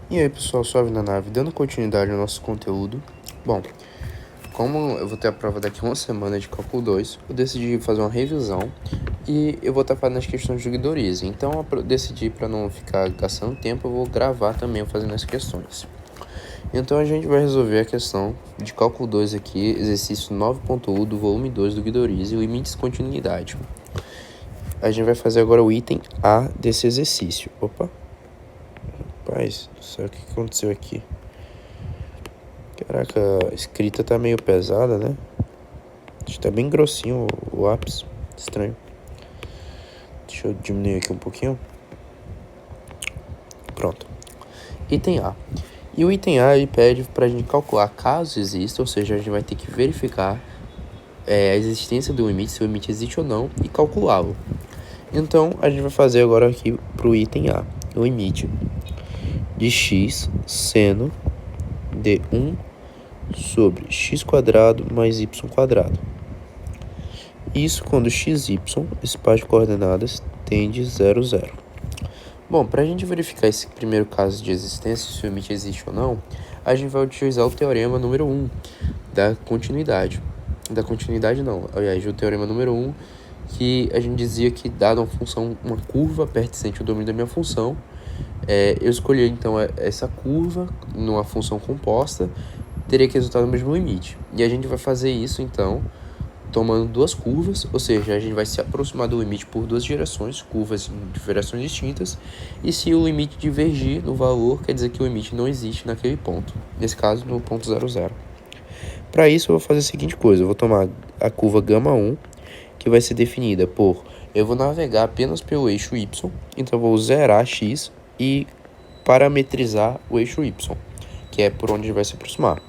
E aí pessoal, suave na nave, dando continuidade ao nosso conteúdo. Bom, como eu vou ter a prova daqui a uma semana de cálculo 2, eu decidi fazer uma revisão e eu vou estar fazendo as questões de guidoriza. Então eu decidi, para não ficar gastando tempo, eu vou gravar também fazendo as questões. Então a gente vai resolver a questão de cálculo 2 aqui, exercício 9.1 do volume 2 do guidoriza e limites de continuidade. A gente vai fazer agora o item A desse exercício. Opa! Rapaz, não sei o que aconteceu aqui. Caraca, a escrita tá meio pesada, né? Acho que tá bem grossinho o lápis. Estranho. Deixa eu diminuir aqui um pouquinho. Pronto. Item A. E o item A, ele pede pra gente calcular caso exista, ou seja, a gente vai ter que verificar a existência do limite, se o limite existe ou não, e calculá-lo. Então, a gente vai fazer agora aqui pro item A. O limite de x seno de 1 sobre x quadrado mais y quadrado. Isso quando x, y, esse par de coordenadas, tende 0, 0. Bom, para a gente verificar esse primeiro caso de existência, se o limite existe ou não, a gente vai utilizar o teorema número 1 da continuidade. Da continuidade não, aliás, o teorema número 1, que a gente dizia que dada uma função, uma curva pertencente ao domínio da minha função, eu escolhi então essa curva numa função composta, teria que resultar no mesmo limite. E a gente vai fazer isso então tomando duas curvas, ou seja, a gente vai se aproximar do limite por duas direções, curvas em direções distintas, e se o limite divergir no valor, quer dizer que o limite não existe naquele ponto, nesse caso no ponto 0, 0. Para isso eu vou fazer a seguinte coisa, eu vou tomar a curva γ1, que vai ser definida por, eu vou navegar apenas pelo eixo y, então eu vou zerar x e parametrizar o eixo y, que é por onde a gente vai se aproximar.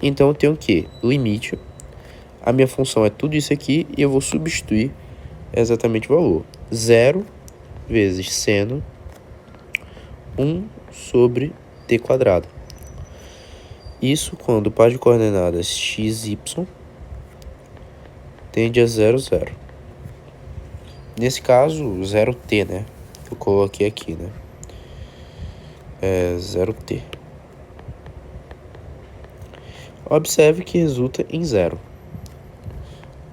Então eu tenho que limite, a minha função é tudo isso aqui e eu vou substituir exatamente o valor. 0 vezes seno 1 sobre t quadrado. Isso quando o par de coordenadas x, y tende a 0, 0. Nesse caso, 0t, né? Eu coloquei aqui, né? 0t. Observe que resulta em 0.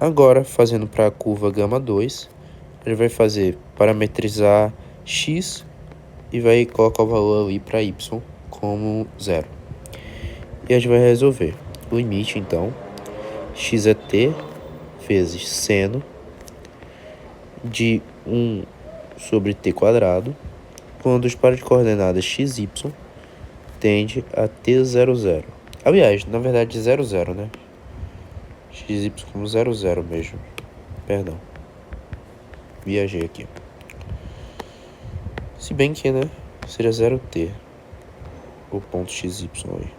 Agora, fazendo para a curva γ2, a gente vai fazer parametrizar x e vai colocar o valor ali para y como 0. E a gente vai resolver. O limite, então, x é t vezes seno de 1 sobre t quadrado, quando os pares de coordenadas x, y tende a t, 0, 0. Aliás, na verdade, 0, 0, né? x, y como 0, 0 mesmo. Perdão. Viajei aqui. Se bem que, né? Seria 0t. O ponto x, y aí.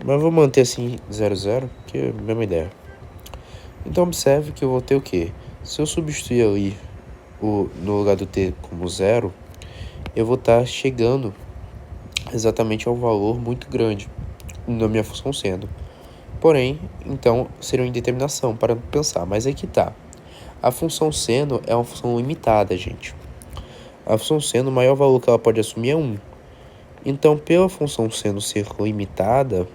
Mas vou manter assim 0, 0, que é a mesma ideia. Então observe que eu vou ter o quê? Se eu substituir ali no lugar do t como 0, eu vou estar chegando exatamente a um valor muito grande na minha função seno. Porém, então, seria uma indeterminação para pensar, mas aí que tá. A função seno é uma função limitada, gente. A função seno, o maior valor que ela pode assumir é 1. Então, pela função seno ser limitada,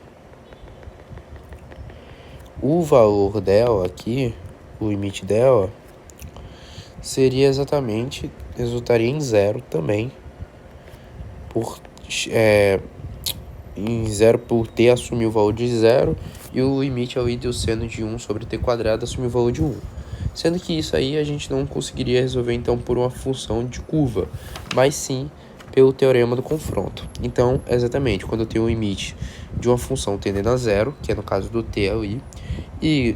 o valor dela aqui, o limite dela, seria exatamente, resultaria em 0 também, em 0 por t assumir o valor de 0, e o limite ali do seno de 1 sobre t quadrado assumir o valor de 1. Sendo que isso aí a gente não conseguiria resolver então por uma função de curva, mas sim pelo teorema do confronto. Então, exatamente, quando eu tenho o limite de uma função tendendo a 0, que é no caso do t ali, e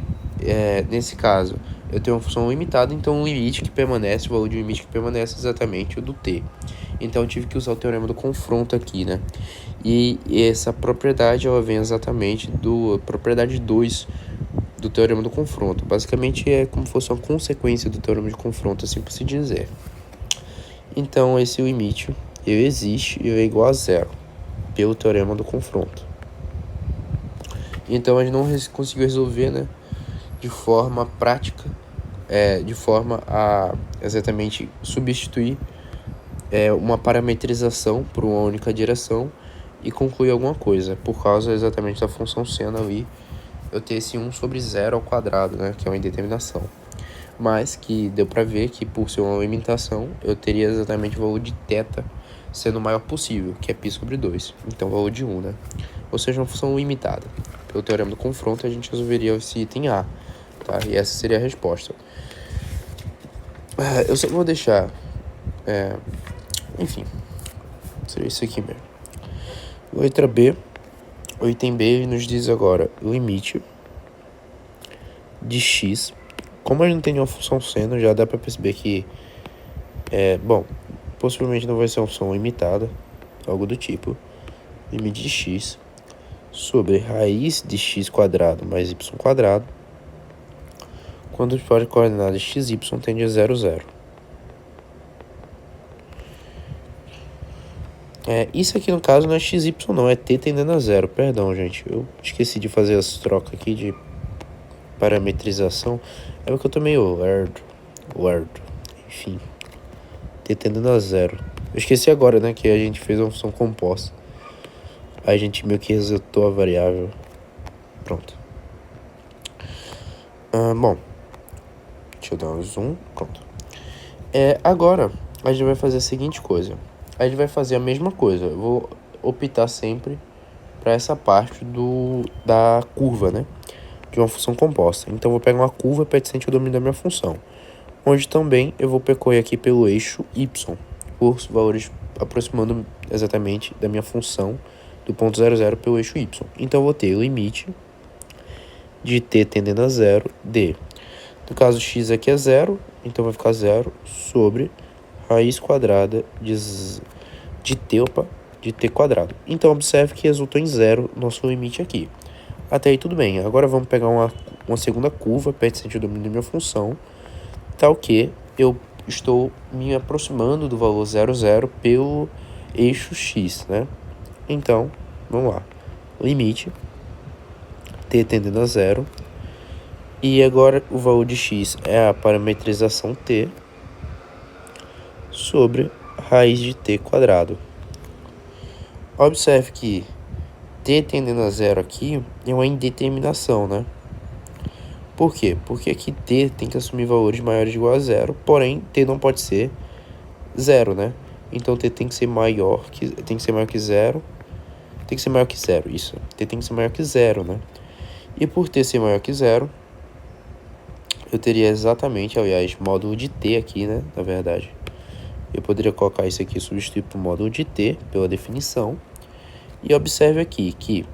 nesse caso eu tenho uma função limitada, então o limite que permanece, o valor de limite que permanece é exatamente o do t. Então eu tive que usar o teorema do confronto aqui, né? E essa propriedade ela vem exatamente do propriedade 2 do teorema do confronto. Basicamente é como se fosse uma consequência do teorema de confronto, assim por se dizer. Então esse limite ele existe e é igual a 0 pelo teorema do confronto. Então a gente não conseguiu resolver, né, de forma prática, de forma a exatamente substituir uma parametrização por uma única direção e concluir alguma coisa, por causa exatamente da função seno ali, eu ter esse 1 sobre 0 ao quadrado, né, que é uma indeterminação. Mas que deu para ver que por ser uma limitação, eu teria exatamente o valor de θ sendo o maior possível, que é π sobre 2. Então, o valor de 1, né? Ou seja, uma função limitada. Pelo teorema do confronto, a gente resolveria esse item A, tá? E essa seria a resposta. Eu só vou deixar... enfim, seria isso aqui mesmo. Letra B. O item B nos diz agora o limite de x. Como a gente tem uma função seno, já dá para perceber que, possivelmente não vai ser uma função limitada, algo do tipo, limite de x sobre raiz de x quadrado mais y quadrado, quando o espaço de coordenadas x, y tende a 0, 0. Isso aqui no caso não é xy não, é t tendendo a 0, perdão gente, eu esqueci de fazer as trocas aqui de parametrização, é porque eu tô meio lerdo, enfim, t tendendo a 0. Eu esqueci agora, né, que a gente fez uma função composta, aí a gente meio que resetou a variável, pronto. Bom, deixa eu dar um zoom, pronto. Agora a gente vai fazer a seguinte coisa. A gente vai fazer a mesma coisa. Eu vou optar sempre para essa parte da curva, né? De uma função composta. Então, eu vou pegar uma curva pertencente ao domínio da minha função. Onde também eu vou percorrer aqui pelo eixo y. Por valores aproximando exatamente da minha função do ponto 0, 0 pelo eixo y. Então, eu vou ter o limite de t tendendo a 0 de... No caso, x aqui é 0. Então, vai ficar 0 sobre... raiz quadrada de t quadrado. Então, observe que resultou em 0 nosso limite aqui. Até aí tudo bem. Agora vamos pegar uma segunda curva pertencente ao domínio da minha função, tal que eu estou me aproximando do valor 0, 0 pelo eixo x, né? Então, vamos lá. Limite t tendendo a 0. E agora o valor de x é a parametrização t sobre raiz de t quadrado. Observe que t tendendo a 0 aqui é uma indeterminação, né? Por quê? Porque aqui t tem que assumir valores maiores ou igual a 0, porém t não pode ser 0, né? Então t tem que ser maior que 0. Tem que ser maior que 0, isso. T tem que ser maior que 0, né? E por t ser maior que 0, eu teria exatamente, aliás, módulo de t aqui, né? Na verdade. Eu poderia colocar isso aqui e substituir por módulo de t, pela definição. E observe aqui que,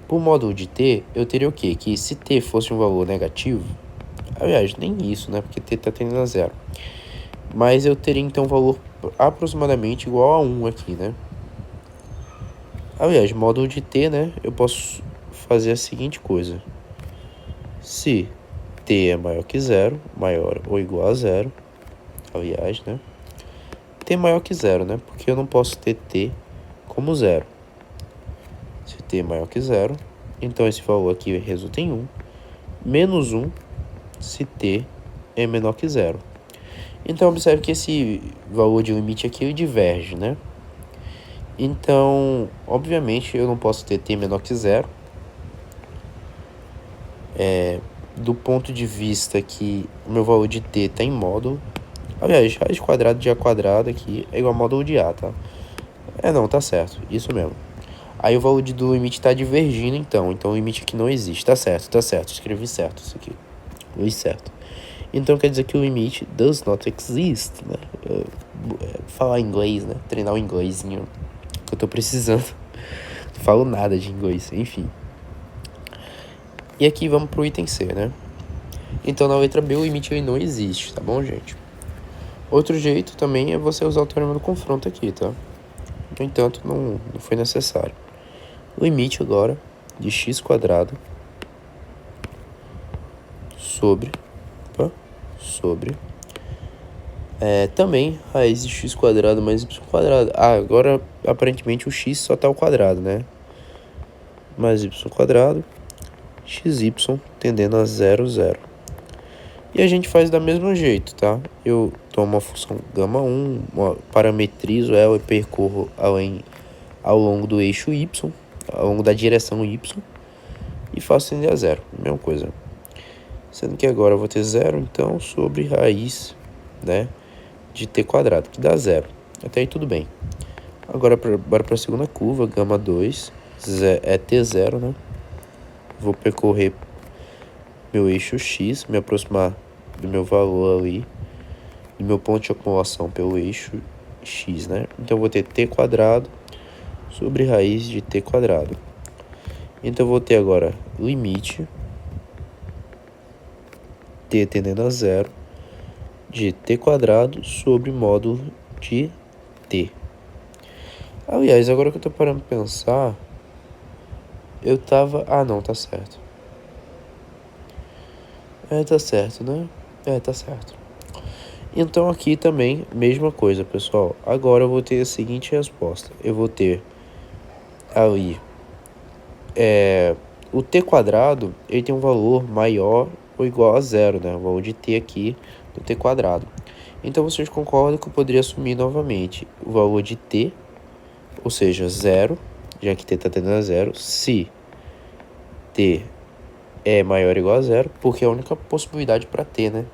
por módulo de t, eu teria o quê? Que se t fosse um valor negativo, aliás, nem isso, né? Porque t está tendendo a 0. Mas eu teria, então, um valor aproximadamente igual a 1 aqui, né? Aliás, módulo de t, né? Eu posso fazer a seguinte coisa. Se t é maior que 0, maior ou igual a 0, aliás, né? T maior que 0, né? Porque eu não posso ter t como 0. Se t é maior que 0, então esse valor aqui resulta em 1, menos 1 se t é menor que 0. Então, observe que esse valor de limite aqui ele diverge, né? Então, obviamente, eu não posso ter t menor que 0. Do ponto de vista que o meu valor de t está em módulo. Aliás, raiz quadrada de a quadrado aqui é igual a módulo de a, tá? Não, tá certo, isso mesmo. Aí o valor do limite está divergindo, então o limite aqui não existe. Tá certo, escrevi certo isso aqui. Li certo. Então quer dizer que o limite does not exist, né? Falar inglês, né? Treinar o inglesinho que eu tô precisando. Não falo nada de inglês, enfim. E aqui vamos pro item C, né? Então na letra B o limite ele não existe, tá bom, gente? Outro jeito também é você usar o teorema do confronto aqui, tá? No entanto, não foi necessário. Limite agora de x quadrado sobre também raiz de x quadrado mais y quadrado. Agora aparentemente o x só tá ao quadrado, né? Mais y quadrado, xy tendendo a 0, 0. E a gente faz da mesmo jeito, tá? Eu tomo uma função γ1, parametrizo ela e percorro ao longo do eixo y, ao longo da direção y, e faço tender a zero, mesma coisa. Sendo que agora eu vou ter zero, então, sobre raiz, né, de t quadrado, que dá zero. Até aí tudo bem. Agora, bora para a segunda curva, γ2, é t0, né? Vou percorrer meu eixo x, me aproximar do meu valor ali, do meu ponto de acumulação pelo eixo x, né? Então, eu vou ter t quadrado sobre raiz de t quadrado. Então, eu vou ter agora limite t tendendo a zero de t quadrado sobre módulo de t. Aliás, agora que eu tô parando pra pensar, eu tava... Ah, não, tá certo. Tá certo, né? Tá certo. Então aqui também, mesma coisa, pessoal. Agora eu vou ter a seguinte resposta. Eu vou ter ali... o t quadrado, ele tem um valor maior ou igual a zero, né? O valor de t aqui do t quadrado. Então vocês concordam que eu poderia assumir novamente o valor de t, ou seja, zero, já que t está tendendo a zero, se t é maior ou igual a zero, porque é a única possibilidade para t, né?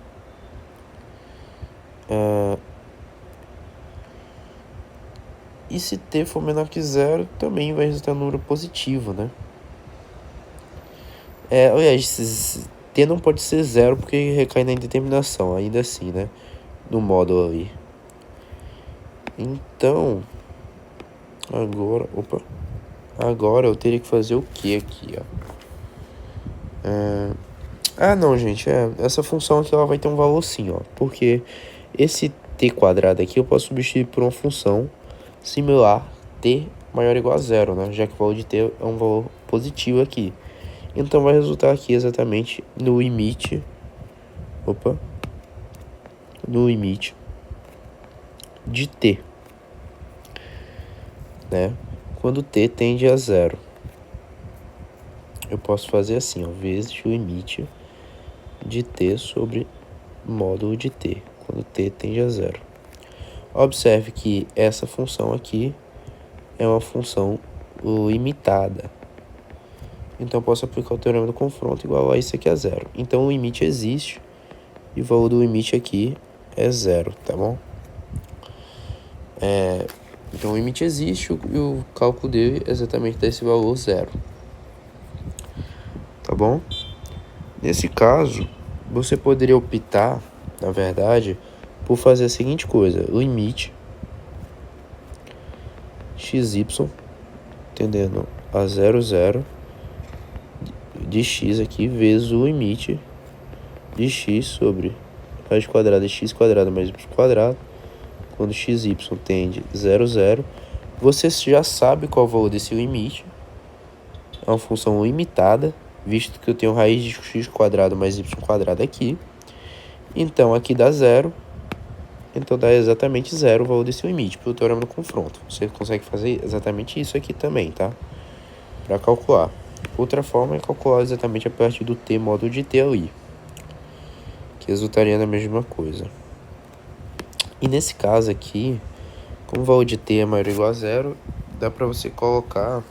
E se t for menor que zero, também vai resultar um número positivo, né? Aliás, t não pode ser zero porque recai na indeterminação, ainda assim, né? No módulo ali. Então, agora eu teria que fazer o que aqui, ó? Não, gente, essa função aqui ela vai ter um valor sim, ó, porque esse t quadrado aqui eu posso substituir por uma função similar t maior ou igual a zero, né? Já que o valor de t é um valor positivo aqui. Então vai resultar aqui exatamente no limite, de t, né? Quando t tende a zero. Eu posso fazer assim, ó, vezes o limite de t sobre módulo de t, quando t tende a zero. Observe que essa função aqui é uma função limitada. Então, eu posso aplicar o teorema do confronto igual a isso aqui a zero. Então, o limite existe e o valor do limite aqui é zero, tá bom? Então, o limite existe e o cálculo dele é exatamente desse valor zero. Tá bom? Nesse caso, você poderia optar, na verdade, por fazer a seguinte coisa. Limite xy tendendo a 0 de x aqui vezes o limite de x sobre raiz quadrada de x quadrado mais y quadrado, quando xy tende 0. Você já sabe qual é o valor desse limite. É uma função limitada, visto que eu tenho raiz de x quadrado mais y quadrado aqui. Então aqui dá zero. Então dá exatamente zero o valor desse limite pelo teorema do confronto. Você consegue fazer exatamente isso aqui também, tá? Para calcular. Outra forma é calcular exatamente a partir do t módulo de t ali, que resultaria na mesma coisa. E nesse caso aqui, como o valor de t é maior ou igual a zero, dá para você colocar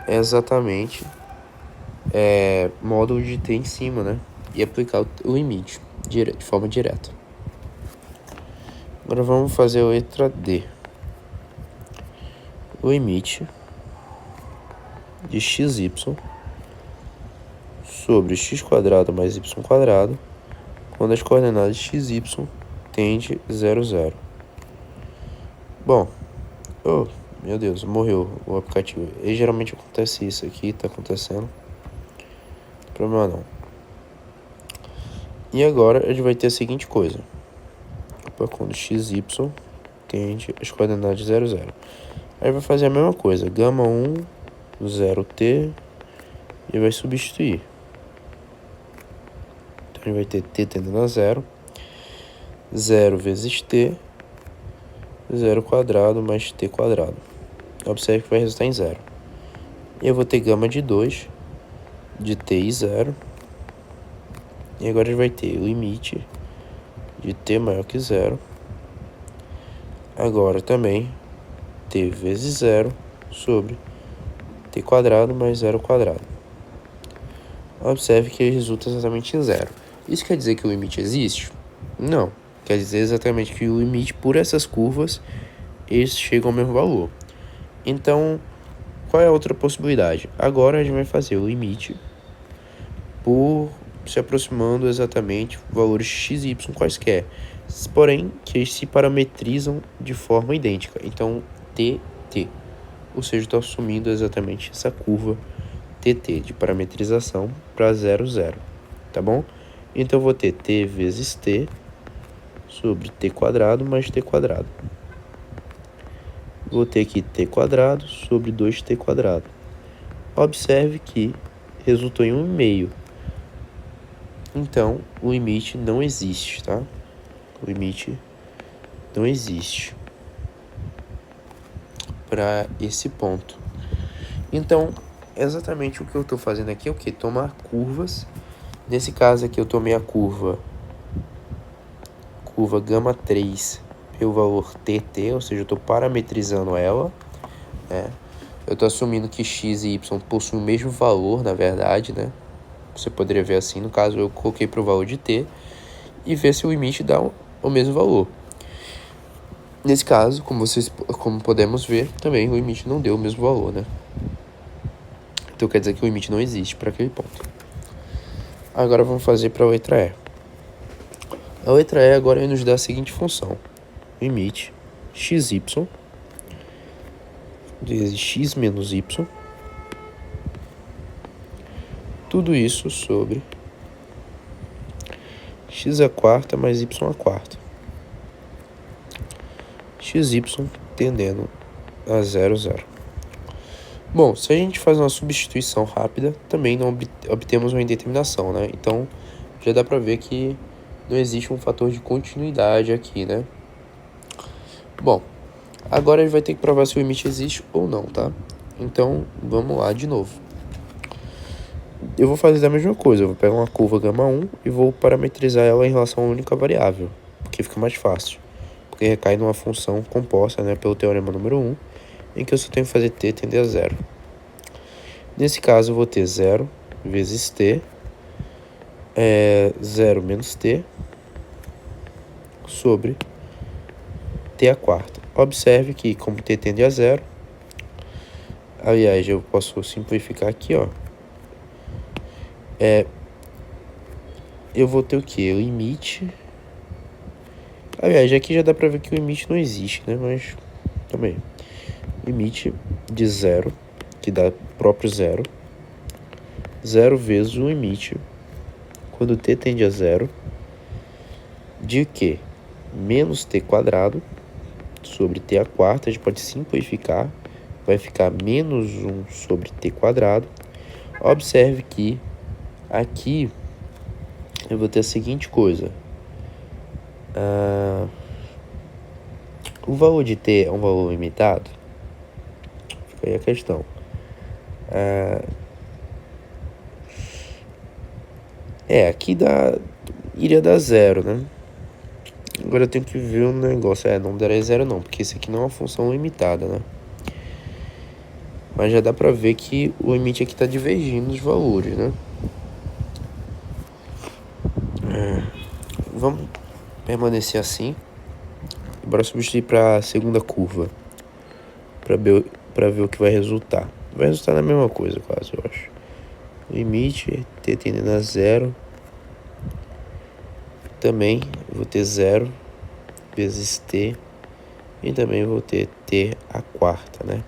exatamente módulo de t em cima, né? E aplicar o limite de forma direta. Agora vamos fazer a letra D. O limite de xy sobre x quadrado mais y quadrado, quando as coordenadas xy tende 0. Bom, meu Deus, morreu o aplicativo. E geralmente acontece isso aqui, tá acontecendo. Não tem problema não. E agora a gente vai ter a seguinte coisa. Quando xy tende as coordenadas 0. Aí vai fazer a mesma coisa. γ1, 0t, e vai substituir. Então a gente vai ter t tendendo a 0 vezes t, 0 quadrado mais t quadrado. Observe que vai resultar em 0. E eu vou ter gama de 2 de t e 0. E agora a gente vai ter o limite de t maior que zero. Agora também t vezes zero sobre t quadrado mais zero quadrado. Observe que ele resulta exatamente em zero. Isso quer dizer que o limite existe? Não. Quer dizer exatamente que o limite por essas curvas, eles chegam ao mesmo valor. Então, qual é a outra possibilidade? Agora a gente vai fazer o limite por se aproximando exatamente valores x e y quaisquer, porém que eles se parametrizam de forma idêntica. Então, t, ou seja, estou assumindo exatamente essa curva tt de parametrização para 0, 0, tá bom? Então, eu vou ter t vezes t sobre t quadrado mais t quadrado. Vou ter aqui t quadrado sobre 2t quadrado. Observe que resultou em 1,5. Então, o limite não existe, tá? O limite não existe para esse ponto. Então, exatamente o que eu estou fazendo aqui é o que? Tomar curvas. Nesse caso aqui, eu tomei a curva gama 3 pelo valor tt, ou seja, eu estou parametrizando ela, né? Eu estou assumindo que x e y possuem o mesmo valor, na verdade, né? Você poderia ver assim, no caso, eu coloquei para o valor de t e ver se o limite dá o mesmo valor. Nesse caso, como podemos ver, também o limite não deu o mesmo valor, né? Então quer dizer que o limite não existe para aquele ponto. Agora vamos fazer para a letra E. A letra E agora nos dá a seguinte função. Limite xy vezes x menos y. Tudo isso sobre x à quarta mais y à quarta. Xy tendendo a 0, 0. Bom, se a gente faz uma substituição rápida, também não obtemos uma indeterminação, né? Então, já dá pra ver que não existe um fator de continuidade aqui, né? Bom, agora a gente vai ter que provar se o limite existe ou não, tá? Então, vamos lá de novo. Eu vou fazer a mesma coisa, eu vou pegar uma curva gama 1 e vou parametrizar ela em relação a uma única variável, porque fica mais fácil. Porque recai numa função composta, né, pelo teorema número 1, em que eu só tenho que fazer t tender a 0. Nesse caso, eu vou ter 0 vezes t, 0 menos t, sobre t à quarta. Observe que, como t tende a 0, aliás, eu posso simplificar aqui, ó. Eu vou ter o quê? O limite. Aliás, aqui já dá pra ver que o limite não existe, né? Mas também. Limite de 0, que dá próprio 0. 0 vezes o limite, quando t tende a 0, de que? Menos t quadrado sobre t à quarta. A gente pode simplificar. Vai ficar menos 1 sobre t quadrado. Observe que aqui eu vou ter a seguinte coisa. O valor de t é um valor limitado? Fica aí a questão. Aqui iria dar 0, né? Agora eu tenho que ver um negócio. Não daria 0 não, porque isso aqui não é uma função limitada, né? Mas já dá pra ver que o limite aqui tá divergindo os valores, né? Vamos permanecer assim. Bora substituir para a segunda curva, para ver o que vai resultar. Vai resultar na mesma coisa, quase, eu acho. Limite, t tendendo a 0. Também vou ter 0 vezes t. E também vou ter t à quarta, né?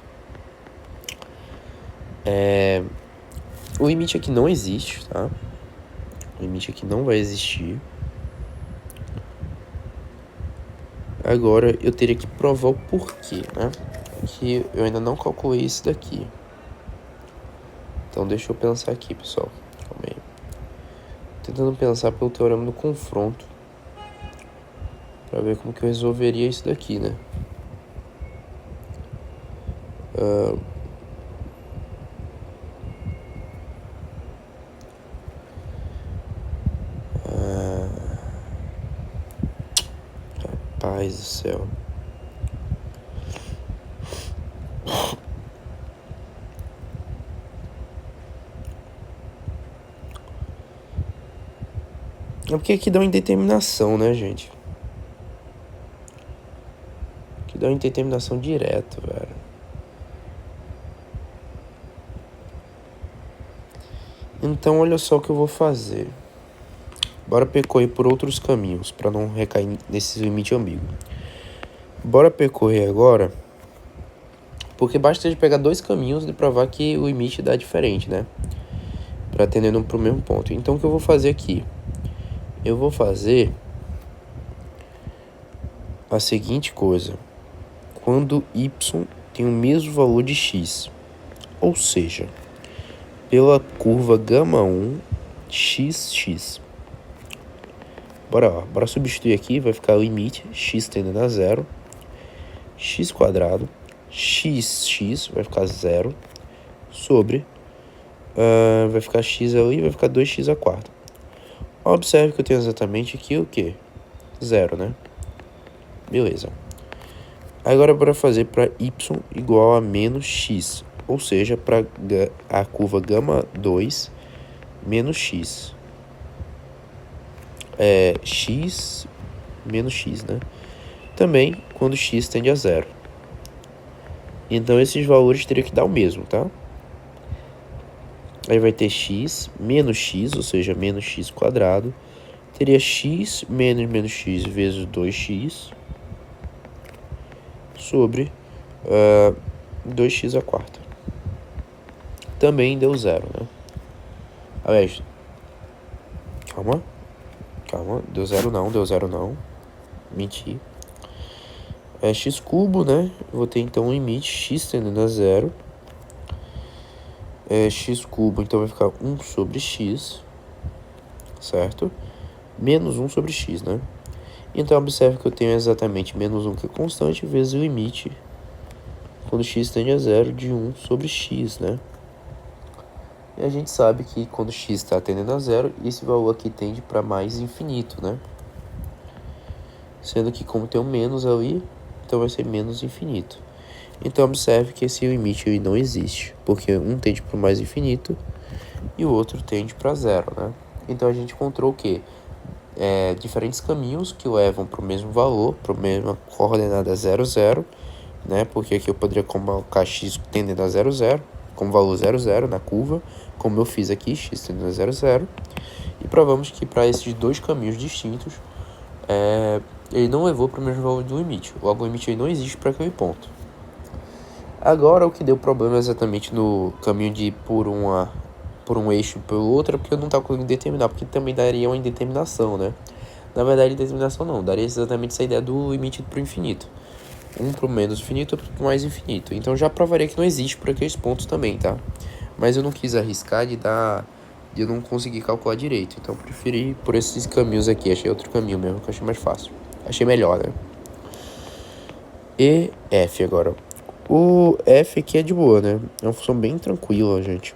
O limite aqui não existe, tá? O limite aqui não vai existir. Agora eu teria que provar o porquê, né? Que eu ainda não calculei isso daqui. Então deixa eu pensar aqui, pessoal. Calma aí. Tentando pensar pelo teorema do confronto, para ver como que eu resolveria isso daqui, né? Rapaz do céu. É porque aqui dá uma indeterminação, né, gente? Aqui dá uma indeterminação direto, velho. Então, olha só o que eu vou fazer. Bora percorrer por outros caminhos, para não recair nesse limite ambíguo. Bora percorrer agora, porque basta de pegar dois caminhos e provar que o limite dá diferente, né? Para atendendo para o mesmo ponto. Então, o que eu vou fazer aqui? Eu vou fazer a seguinte coisa. Quando y tem o mesmo valor de x, ou seja, pela curva γ1, xx. Bora substituir aqui, vai ficar o limite x tendendo a zero, x quadrado, xx vai ficar zero, sobre, vai ficar x ali, vai ficar 2x a quarta. Observe que eu tenho exatamente aqui o quê? Zero, né? Beleza. Agora bora fazer para y igual a menos x, ou seja, para a curva γ2 menos x. X menos x, né? Também quando x tende a zero. Então esses valores teriam que dar o mesmo, tá? Aí vai ter x menos x, ou seja, menos x quadrado. Teria x menos x vezes 2x sobre 2x a quarta. Também deu zero, né? Aliás, calma, deu zero não. Menti. É x cubo, né? Vou ter então um limite x tendendo a zero. X cubo, então vai ficar 1 sobre x, certo? Menos 1 sobre x, né? Então, observe que eu tenho exatamente menos 1, que é constante, vezes o limite, quando x tende a zero, de 1 sobre x, né? E a gente sabe que quando x está tendendo a zero, esse valor aqui tende para mais infinito, né? Sendo que como tem um menos ali, então vai ser menos infinito. Então, observe que esse limite aí não existe, porque um tende para o mais infinito e o outro tende para zero, né? Então, a gente encontrou o quê? Diferentes caminhos que levam para o mesmo valor, para a mesma coordenada 0, 0, né? Porque aqui eu poderia colocar x tendendo a 0, 0, como valor 0, 0 na curva, como eu fiz aqui, x tendendo a 0, 0. E provamos que para esses dois caminhos distintos, ele não levou para o mesmo valor do limite. Logo, o limite aí não existe para aquele ponto. Agora, o que deu problema exatamente no caminho de ir por um eixo e pelo outro é porque eu não estava conseguindo determinar, porque também daria uma indeterminação, né? Na verdade, indeterminação não, daria exatamente essa ideia do limite para o infinito. Um para o menos infinito, outro para o mais infinito. Então, já provaria que não existe por aqueles pontos também, tá? Mas eu não quis arriscar de eu não conseguir calcular direito. Então, eu preferi ir por esses caminhos aqui. Achei outro caminho mesmo, que eu achei mais fácil. Achei melhor, né? E F agora. O F aqui é de boa, né? É uma função bem tranquila, gente.